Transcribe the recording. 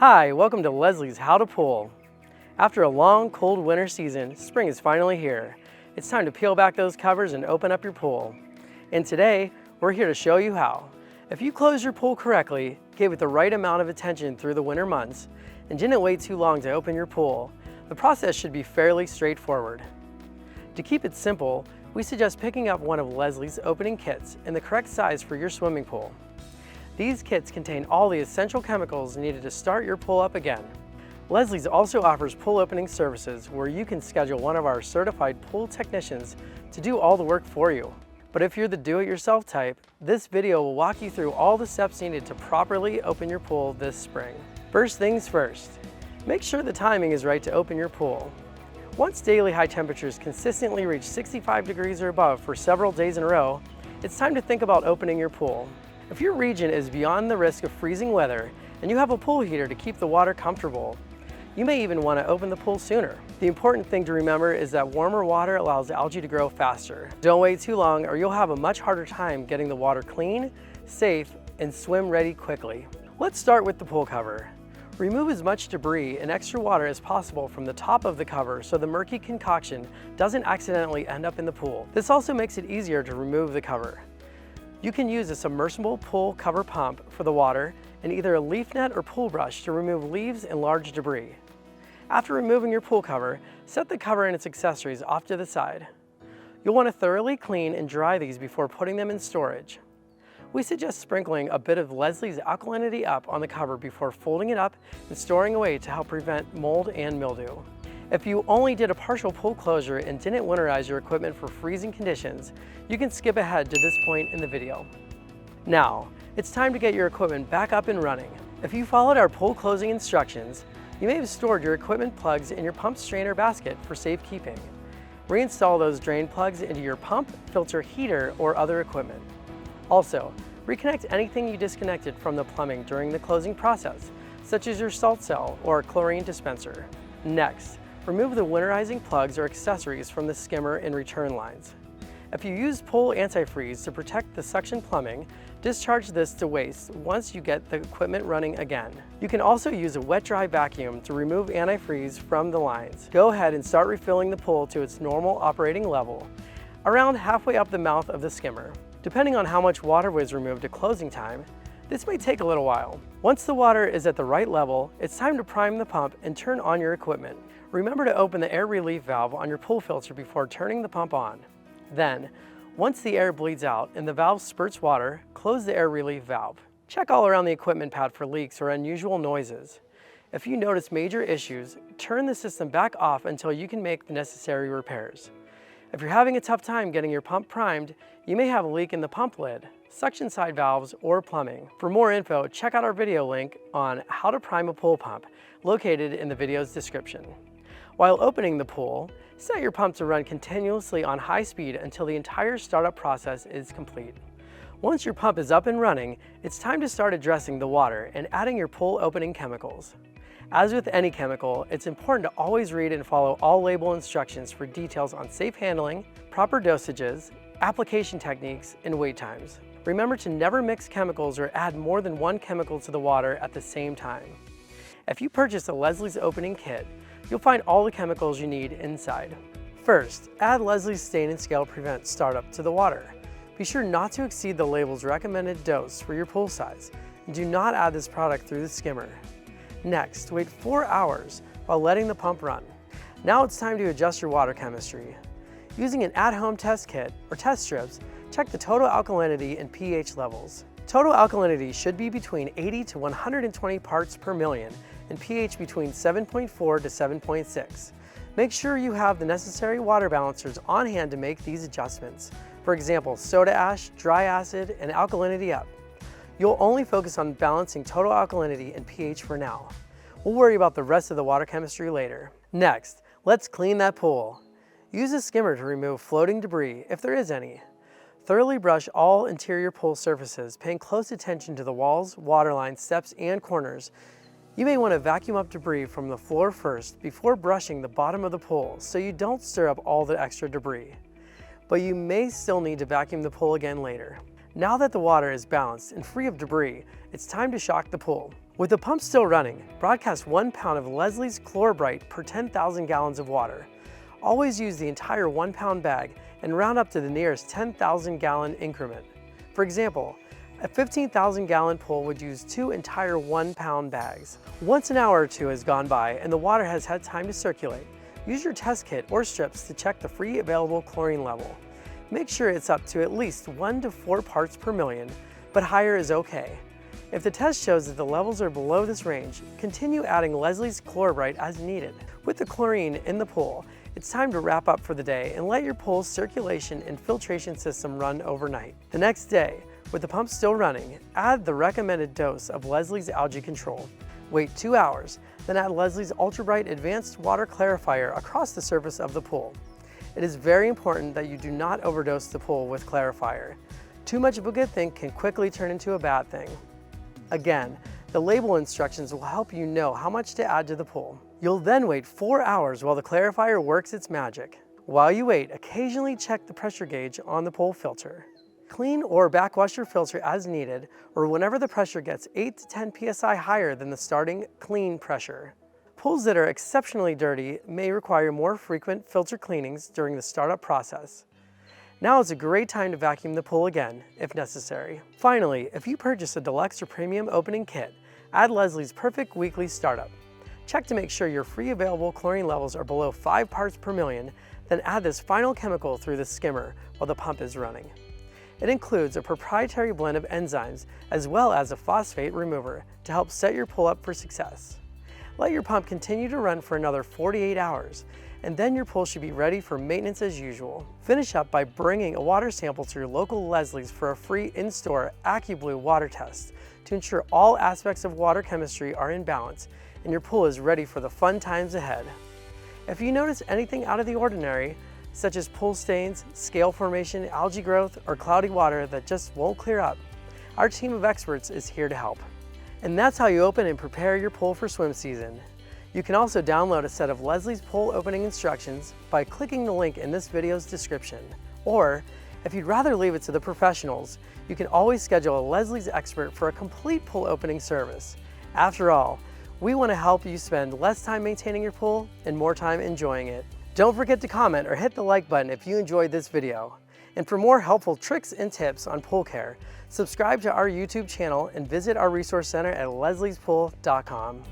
Hi, welcome to Leslie's How to Pool. After a long, cold winter season, spring is finally here. It's time to peel back those covers and open up your pool. And today, we're here to show you how. If you closed your pool correctly, gave it the right amount of attention through the winter months, and didn't wait too long to open your pool, the process should be fairly straightforward. To keep it simple, we suggest picking up one of Leslie's opening kits in the correct size for your swimming pool. These kits contain all the essential chemicals needed to start your pool up again. Leslie's also offers pool opening services where you can schedule one of our certified pool technicians to do all the work for you. But if you're the do-it-yourself type, this video will walk you through all the steps needed to properly open your pool this spring. First things first, make sure the timing is right to open your pool. Once daily high temperatures consistently reach 65 degrees or above for several days in a row, it's time to think about opening your pool. If your region is beyond the risk of freezing weather and you have a pool heater to keep the water comfortable, you may even want to open the pool sooner. The important thing to remember is that warmer water allows algae to grow faster. Don't wait too long or you'll have a much harder time getting the water clean, safe, and swim ready quickly. Let's start with the pool cover. Remove as much debris and extra water as possible from the top of the cover so the murky concoction doesn't accidentally end up in the pool. This also makes it easier to remove the cover. You can use a submersible pool cover pump for the water and either a leaf net or pool brush to remove leaves and large debris. After removing your pool cover, set the cover and its accessories off to the side. You'll want to thoroughly clean and dry these before putting them in storage. We suggest sprinkling a bit of Leslie's Alkalinity Up on the cover before folding it up and storing away to help prevent mold and mildew. If you only did a partial pool closure and didn't winterize your equipment for freezing conditions, you can skip ahead to this point in the video. Now, it's time to get your equipment back up and running. If you followed our pool closing instructions, you may have stored your equipment plugs in your pump strainer basket for safekeeping. Reinstall those drain plugs into your pump, filter, heater, or other equipment. Also, reconnect anything you disconnected from the plumbing during the closing process, such as your salt cell or chlorine dispenser. Next, remove the winterizing plugs or accessories from the skimmer and return lines. If you use pool antifreeze to protect the suction plumbing, discharge this to waste once you get the equipment running again. You can also use a wet-dry vacuum to remove antifreeze from the lines. Go ahead and start refilling the pool to its normal operating level, around halfway up the mouth of the skimmer. Depending on how much water was removed at closing time, this may take a little while. Once the water is at the right level, it's time to prime the pump and turn on your equipment. Remember to open the air relief valve on your pool filter before turning the pump on. Then, once the air bleeds out and the valve spurts water, close the air relief valve. Check all around the equipment pad for leaks or unusual noises. If you notice major issues, turn the system back off until you can make the necessary repairs. If you're having a tough time getting your pump primed, you may have a leak in the pump lid, suction side valves, or plumbing. For more info, check out our video link on how to prime a pool pump, located in the video's description. While opening the pool, set your pump to run continuously on high speed until the entire startup process is complete. Once your pump is up and running, it's time to start addressing the water and adding your pool opening chemicals. As with any chemical, it's important to always read and follow all label instructions for details on safe handling, proper dosages, application techniques, and wait times. Remember to never mix chemicals or add more than one chemical to the water at the same time. If you purchase a Leslie's opening kit, you'll find all the chemicals you need inside. First, add Leslie's Stain and Scale Prevent Startup to the water. Be sure not to exceed the label's recommended dose for your pool size, and do not add this product through the skimmer. Next, wait 4 hours while letting the pump run. Now it's time to adjust your water chemistry. Using an at-home test kit or test strips, check the total alkalinity and pH levels. Total alkalinity should be between 80 to 120 parts per million and pH between 7.4 to 7.6. Make sure you have the necessary water balancers on hand to make these adjustments. For example, soda ash, dry acid, and alkalinity up. You'll only focus on balancing total alkalinity and pH for now. We'll worry about the rest of the water chemistry later. Next, let's clean that pool. Use a skimmer to remove floating debris, if there is any. Thoroughly brush all interior pool surfaces, paying close attention to the walls, water lines, steps, and corners. You may want to vacuum up debris from the floor first before brushing the bottom of the pool so you don't stir up all the extra debris. But you may still need to vacuum the pool again later. Now that the water is balanced and free of debris, it's time to shock the pool. With the pump still running, broadcast 1 pound of Leslie's Chlor-Brite per 10,000 gallons of water. Always use the entire 1 pound bag and round up to the nearest 10,000 gallon increment. For example, a 15,000 gallon pool would use 2 entire 1 pound bags. Once an hour or two has gone by and the water has had time to circulate, use your test kit or strips to check the free available chlorine level. Make sure it's up to at least 1 to 4 parts per million, but higher is okay. If the test shows that the levels are below this range, continue adding Leslie's Chlor-Brite as needed. With the chlorine in the pool, it's time to wrap up for the day and let your pool's circulation and filtration system run overnight. The next day, with the pump still running, add the recommended dose of Leslie's Algae Control. Wait 2 hours, then add Leslie's Ultra Bright Advanced Water Clarifier across the surface of the pool. It is very important that you do not overdose the pool with clarifier. Too much of a good thing can quickly turn into a bad thing. Again, the label instructions will help you know how much to add to the pool. You'll then wait 4 hours while the clarifier works its magic. While you wait, occasionally check the pressure gauge on the pool filter. Clean or backwash your filter as needed, or whenever the pressure gets 8 to 10 psi higher than the starting clean pressure. Pools that are exceptionally dirty may require more frequent filter cleanings during the startup process. Now is a great time to vacuum the pool again, if necessary. Finally, if you purchase a deluxe or premium opening kit, add Leslie's Perfect Weekly Startup. Check to make sure your free available chlorine levels are below 5 parts per million, then add this final chemical through the skimmer while the pump is running. It includes a proprietary blend of enzymes as well as a phosphate remover to help set your pool up for success. Let your pump continue to run for another 48 hours, and then your pool should be ready for maintenance as usual. Finish up by bringing a water sample to your local Leslie's for a free in-store AccuBlue water test to ensure all aspects of water chemistry are in balance and your pool is ready for the fun times ahead. If you notice anything out of the ordinary, such as pool stains, scale formation, algae growth, or cloudy water that just won't clear up, our team of experts is here to help. And that's how you open and prepare your pool for swim season. You can also download a set of Leslie's pool opening instructions by clicking the link in this video's description. Or, if you'd rather leave it to the professionals, you can always schedule a Leslie's expert for a complete pool opening service. After all, we want to help you spend less time maintaining your pool and more time enjoying it. Don't forget to comment or hit the like button if you enjoyed this video. And for more helpful tricks and tips on pool care, subscribe to our YouTube channel and visit our resource center at lesliespool.com.